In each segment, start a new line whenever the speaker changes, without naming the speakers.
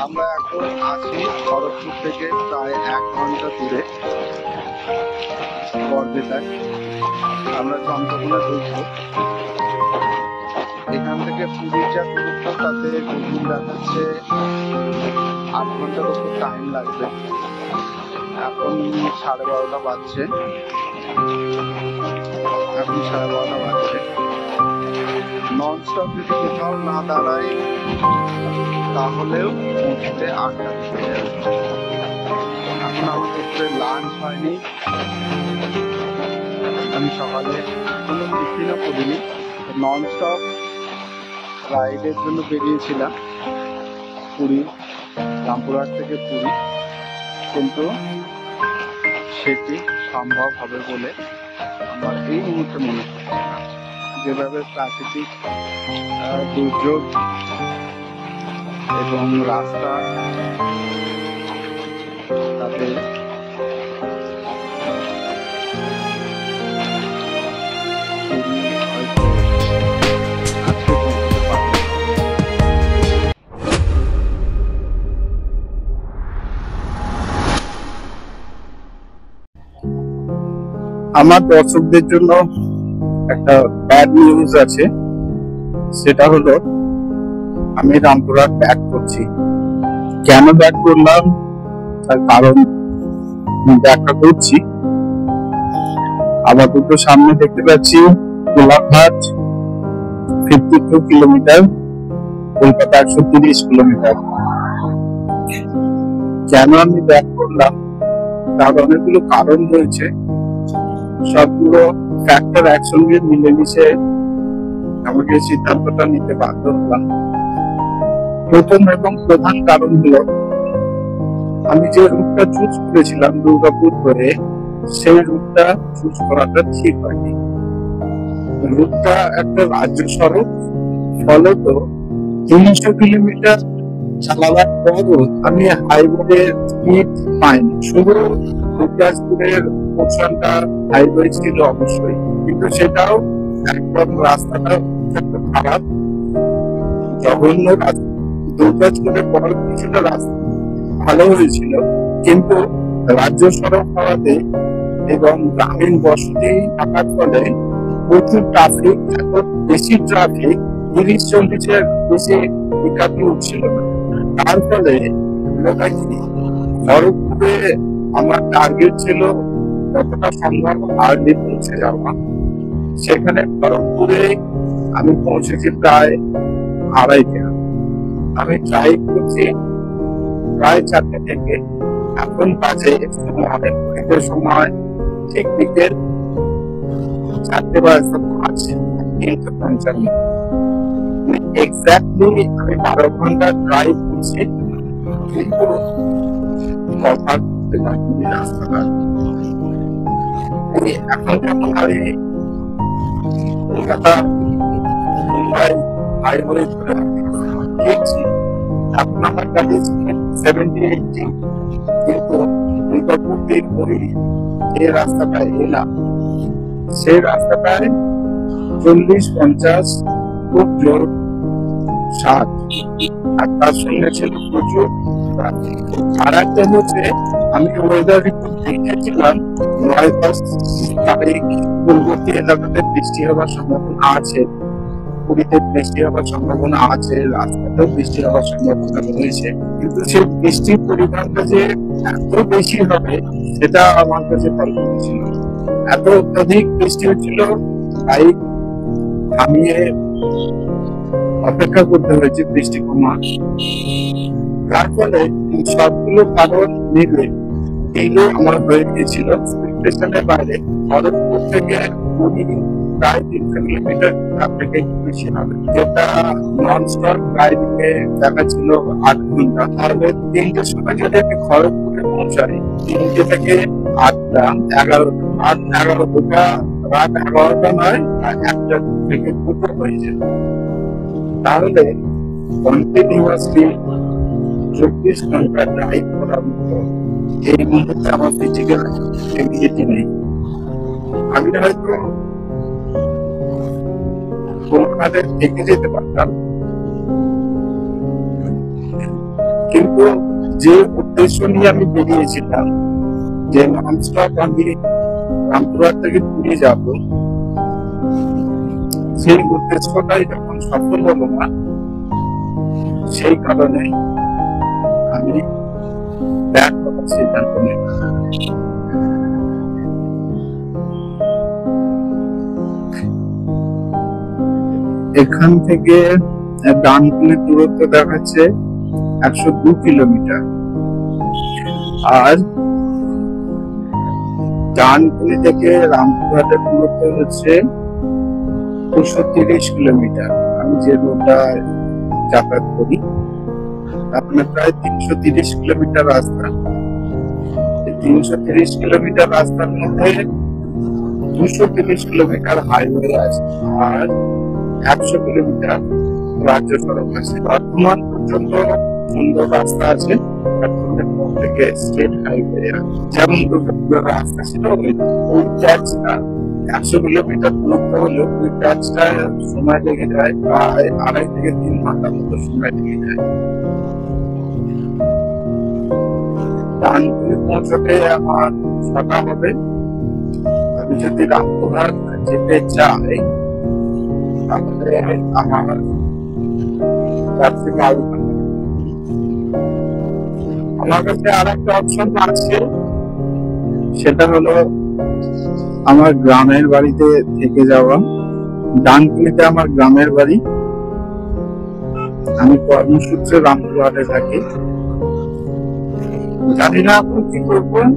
আমরা এখন আছি খড়গপুর থেকে প্রায় 1 ঘন্টা দূরে বরপেটায়। আমরা চন্দ্রকোনা ঢুকবো। এখান থেকে পুরীর যা দূরত্ব তাতে গুগল দেখাচ্ছে 8 ঘন্টার উপর টাইম লাগবে। এখন 12:30 বাজছে। নন স্টপ যদি কোথাও না দাঁড়াই তাহলেও পৌঁছতে 8টা বেজে যাবে। এখন আমার দুপুরে লাঞ্চ হয়নি। আমি সকালে কোনো টিফিনও করিনি। নন স্টপ রাইডের জন্য বেরিয়েছিলাম পুরী, রামপুরহাট থেকে পুরী, কিন্তু সেটি সম্ভব হবে বলে আমার এই মুহূর্তে মনে হচ্ছে না। যেভাবে প্রাকৃতিক দুর্যোগ এবং রাস্তা তাতে আমার দর্শকদের জন্য একটা ব্যাড নিউজ আছে। সেটা হলো আমি রামপুরহাট ব্যাক করছি। কেন ব্যাক করলাম তার কারণ ব্যাখ্যা করছি। আমার দুটো সামনে দেখতে পাচ্ছি গোলাঘাট 52 কিলোমিটার, কলকাতা 130 কিলোমিটার। কেন আমি ব্যাক করলাম তার অনেকগুলো কারণ রয়েছে। সবগুলো ফ্যাক্টর একসঙ্গে মিলেমিশে আমাকে সিদ্ধান্তটা নিতে বাধ্য হলাম। প্রথম এবং প্রধান কারণ হলো আমি যে রুটটা চুজ করেছিলাম দুর্গাপুর করে, সেই রুটটা চুজ করাটা ঠিক হয়নি। রুটটা একটা রাজ্য সড়ক, ফলত 300 কিলোমিটার চালাবার পরও আমি হাইওয়ে স্পিড পাইনি। শুধু দুর্গাপুরের পোর্শনটা হাইওয়ে ছিল অবশ্যই, কিন্তু সেটাও একদম রাস্তাটা খারাপ, জঘন্য রাস্তা। দুর্গাপুরের পর কিছুটা রাস্তা ভালো হয়েছিল, কিন্তু রাজ্য সড়ক হওয়াতে এবং গ্রামীণ বসতি থাকার ফলে প্রচুর ট্রাফিক, এত বেশি ট্রাফিক 30-40-এর বেশি পিকআপ উঠছিল না। তার ফলে খড়গপুরে আমার টার্গেট ছিল যতটা সম্ভব আর্লি পৌঁছে যাওয়া। সেখানে খড়গপুরে আমি পৌঁছেছি প্রায় 2:30। আমি ট্রাই করছি প্রায় 4টে থেকে, এখন বাজে অনেক ঘড়িতে সময় ঠিক বিকেল 4:05। এক্স্যাক্টলি আমি 12 ঘন্টা ড্রাইভ করছি, কিন্তু কভার করতে পারিনি রাস্তাটা। এখন যখন আমি কলকাতা মুম্বাই হাইওয়ে ধরে দেখছি, এখন আমার কাছে 70-80, কিন্তু দুর্গাপুর থেকে পুরী যে রাস্তাটায় এলাম সেই রাস্তাটায় 40-50 খুব জোর 60, আর তার সঙ্গে ছিল প্রচুর। আর একটা হচ্ছে আমি ওয়েদার রিপোর্ট দেখেছিলাম 9-10 তারিখ পূর্ববর্তী এলাকাতে বৃষ্টি হওয়ার সম্ভাবনা আছে, পুরীতে বৃষ্টি হওয়ার সম্ভাবনা আছে, রাস্তাতেও বৃষ্টি হওয়ার সম্ভাবনা রয়েছে, কিন্তু সেই বৃষ্টির পরিমাণটা যে এত বেশি হবে সেটা আমার কাছে কল্পনা ছিল। এত অত্যাধিক বৃষ্টি হচ্ছিল, তাই থামিয়ে অপেক্ষা করতে হয়েছে বৃষ্টি কমা। তার ফলে সবগুলো কারণ মিলে এইগুলো আমার হয়ে গিয়েছিল স্টেশনের বাইরে। খড়গপুর থেকে পুরী প্রায় 300 কিলোমিটার থেকে বেশি হবে, যেটা নন স্টপ ড্রাইভিংয়ে দেখাচ্ছিল 8 ঘন্টা। তাহলে 3টের সময় যদি আমি খড়গপুরে পৌঁছাই, 3টে থেকে 8টা 11টা, 8-11টা রাত 11টা নয়, 1টা থেকে 2টো হয়ে যায়। তাহলে কন্টিনিউয়াসলি 24 ঘন্টা ড্রাইভ করার মতো এই মুহূর্তে আমার ফিজিক্যাল এবিলিটি নেই। আমি হয়তো কলকাতায় থেকে যেতে পারতাম, কিন্তু যে উদ্দেশ্য নিয়ে আমি বেরিয়েছিলাম যে ননস্টপ আমি রামপুরহাট থেকে পুরী যাব, সেই উদ্দেশ্যটাই যখন সফল হলো না, সেই কারণে আমি ব্যাক করার সিদ্ধান্ত নিলাম। এখান থেকে ডানকুনির দূরত্ব দেখাচ্ছে 102 কিলোমিটার, আর ডানকুনি থেকে রামপুরহাটের দূরত্ব হচ্ছে 230 কিলোমিটার। আমি যে রোডটা যাতায়াত করি আপনার প্রায় 330 কিলোমিটার রাস্তা। 330 কিলোমিটার রাস্তার মধ্যে 230 কিলোমিটার হাইওয়ে আছে আর 100 কিলোমিটার রাজ্য সড়ক আছে। বর্তমান পর্যন্ত সুন্দর রাস্তা আছে, থেকে স্টেট হাইওয়ে যেমন রাস্তা ছিল ওই ট্যাক্সটা 100 কিলোমিটার দূরত্ব হলেও ওই ট্যাক্সটা সময় লেগে যায় প্রায় 2.5 থেকে 3 ঘন্টার মতো সময় লেগে যায়। ডানকুনি পৌঁছতে আমার ছটা হবে। আমি যদি রামপুরহাট যেতে চাই তাহলে আমার 4 থেকে 8 ঘন্টা। আমার কাছে আর একটা অপশন আছে, সেটা হলো আমার গ্রামের বাড়িতে থেকে যাওয়া। ডানকুনিতে আমার গ্রামের বাড়ি, আমি কর্মসূত্রে রামপুরহাটে থাকি। জানি না আপনি কি করবেন,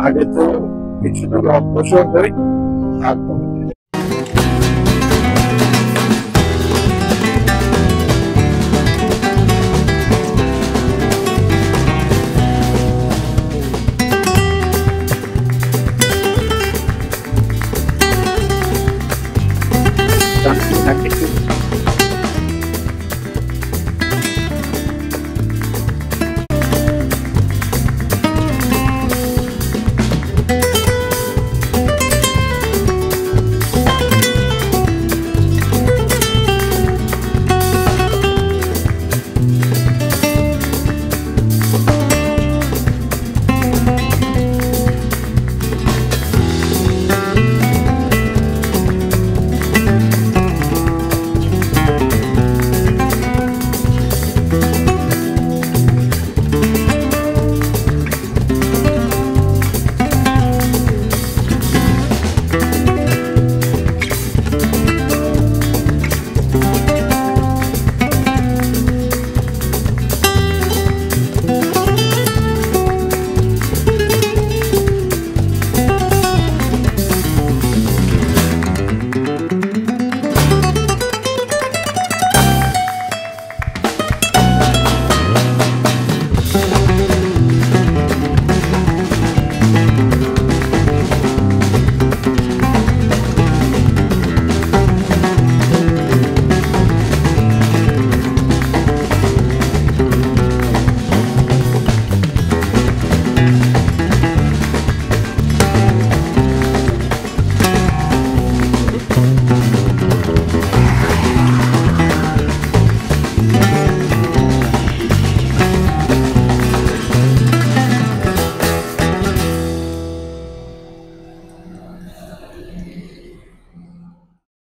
আগে তো কিছু দূর অগ্রসর হই, তারপর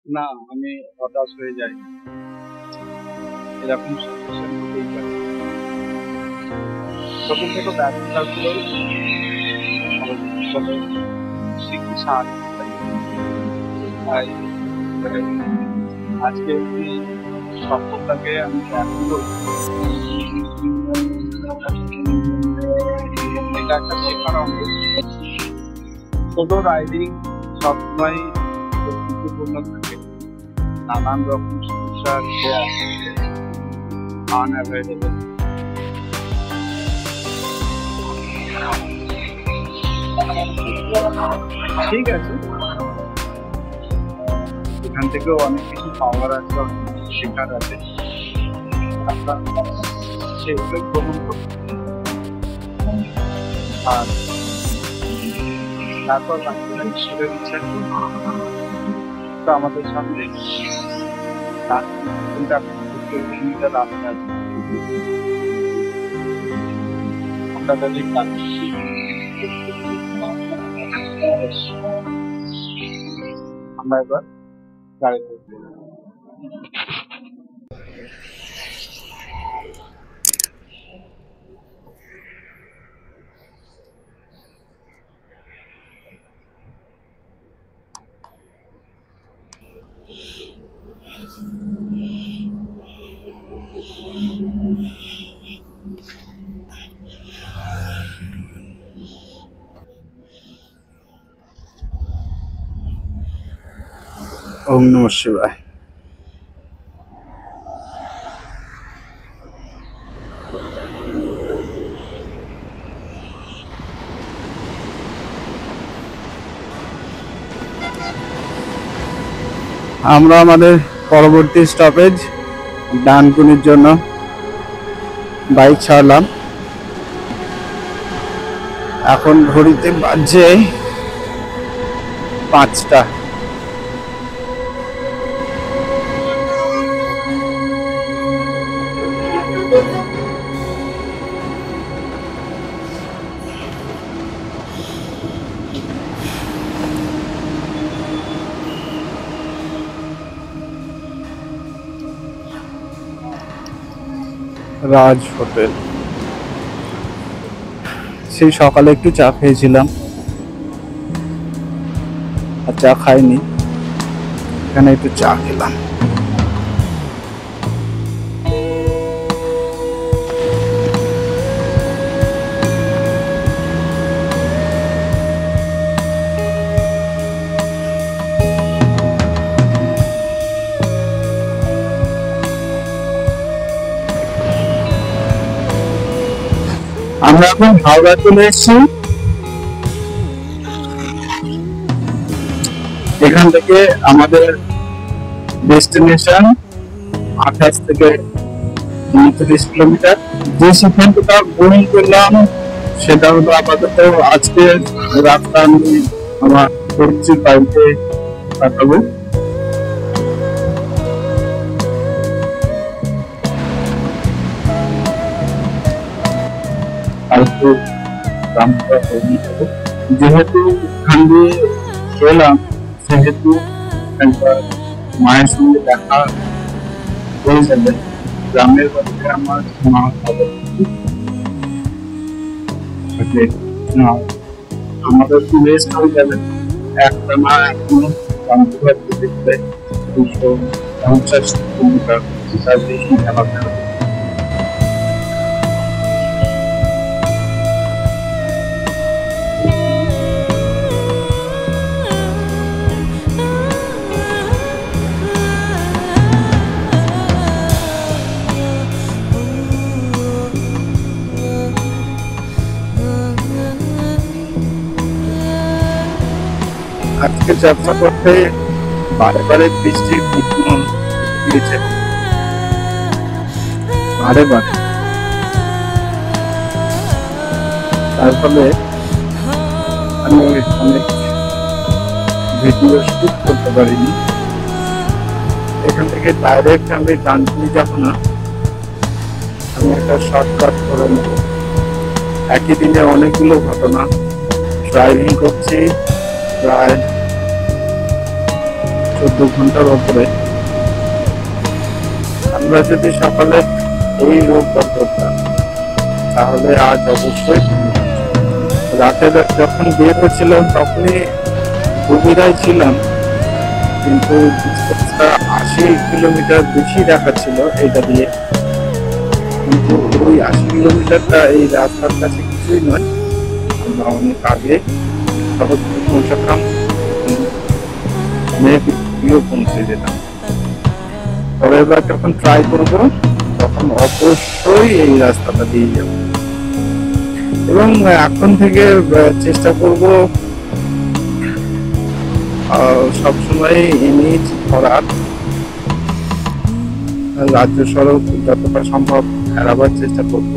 না, আমি হতাশ হয়ে যাই। এরকম সিচুয়েশন হতেই পারে। ছোট ছোট ব্যবসাগুলো শিখতে সাহায্য করে। তাই আজকে এই সফলতাকে আমি চ্যালেঞ্জ করি। এটা একটা শেখার অঙ্গ। ছোট রাইডিং সবসময় গুরুত্বপূর্ণ থাকে। নানান রকম সমস্যা আনঅ্যাভয়েডেবল। ঠিক আছে, এখান থেকেও অনেক কিছু পাওয়ার আছে, অনেক কিছু শেখার আছে। সেগুলো গ্রহণ করতে আর তারপর ঈশ্বরের ইচ্ছা তো আমাদের সামনে রাস্তা আছে। রাস্তাটা দেখলাম আমরা এবার গাড়িতে উঠবো।
ওম নমঃ শিবায়। আমরা আমাদের পরবর্তী স্টপেজ ডানকুনির জন্য বাইক ছাড়লাম। এখন ঘড়িতে বাজছে 5টা। রাজ হোটেল, সেই সকালে একটু চা খেয়েছিলাম, আর চা খাইনি, এখানে একটু চা খেলাম। আমরা এখন হাওড়া চলে এসেছি। এখান থেকে আমাদের ডেস্টিনেশন 28 থেকে 29 কিলোমিটার। যে সিদ্ধান্তটা গ্রহণ করলাম সেটা হলো আপাতত আজকে রাতটা আমি আমার পরিচিত বাড়িতে কাটাবো। যেহেতু এখান দিয়ে এলাম সেহেতু একবার মায়ের সঙ্গে দেখা হয়ে যাবে। গ্রামের বাড়িতে আমার মা আমাদের একটু রেস্ট হয়ে যাবে। একটা মা এখনো রামপুরহাট দেখতে 250 কিলোমিটার তার বেশি চালাতে হবে। আজকে যাত্রা করতে বারে বারে বৃষ্টির বিঘ্ন দিয়েছে, বারে বারে। তার ফলে আমি অনেক ভিডিও শুট করতে পারিনি। এখান থেকে ডাইরেক্ট আমি ডানকুনি যাব না, আমি একটা শর্টকাট করে নেব। একই দিনে অনেকগুলো ঘটনা, ড্রাইভিং করছি প্রায় 14 ঘন্টার উপরে। আমরা যদি সকালে এই রোগটা করতাম তাহলে আজ অবশ্যই রাতে যখন বের হচ্ছিলাম তখনই সুবিধায় ছিলাম, কিন্তু 80 কিলোমিটার বেশি দেখাচ্ছিল এটা দিয়ে। কিন্তু ওই 80 কিলোমিটারটা এই রাস্তার কাছে কিছুই নয়, আমরা অনেক আগে পৌঁছাতাম, পৌঁছে যেতাম। তবে এবার যখন ট্রাই করবো তখন অবশ্যই এই রাস্তাটা দিয়ে যাব, এবং এখন থেকে চেষ্টা করব সবসময় এনএইচ ধরার, রাজ্য সড়ক যতটা সম্ভব এড়াবার চেষ্টা করব,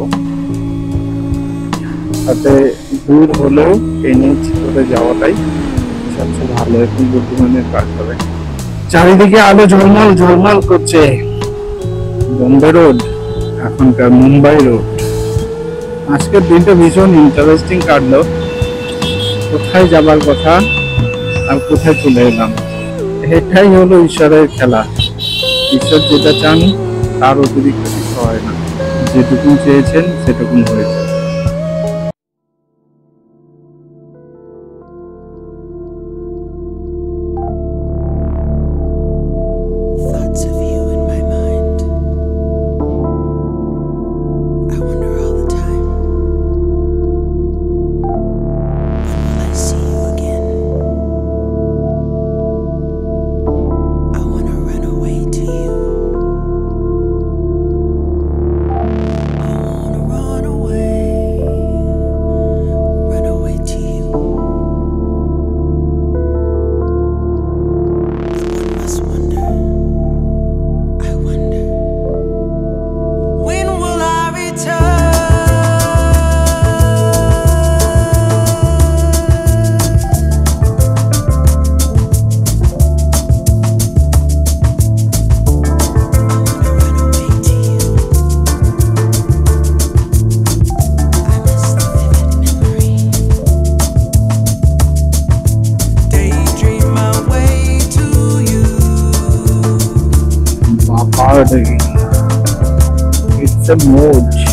তাতে দূর হলেও এনএইচ ধরে যাওয়াটাই সবচেয়ে ভালো এবং বুদ্ধিমানের কাজ হবে। চারিদিকে আলো ঝলমল ঝলমল করছে। বোম্বে রোড, এখনকার মুম্বাই রোড। আজকের দিনটা ভীষণ ইন্টারেস্টিং কাটলো। কোথায় যাবার কথা আর কোথায় চলে এলাম। এটাই হলো ঈশ্বরের খেলা। ঈশ্বর যেটা চান তার অতিরিক্ত কিছু হয় না। যেটুকুন চেয়েছেন সেটুকুন হয়েছে।
Thoughts of you in my mind. I wonder all the time, when will I see you again? I wanna run away to you. I wanna run away to you. But one must wonder. I wonder, when will I return? I wanna run away to you. I miss the vivid memory. Daydream my way to you.
It's a mood.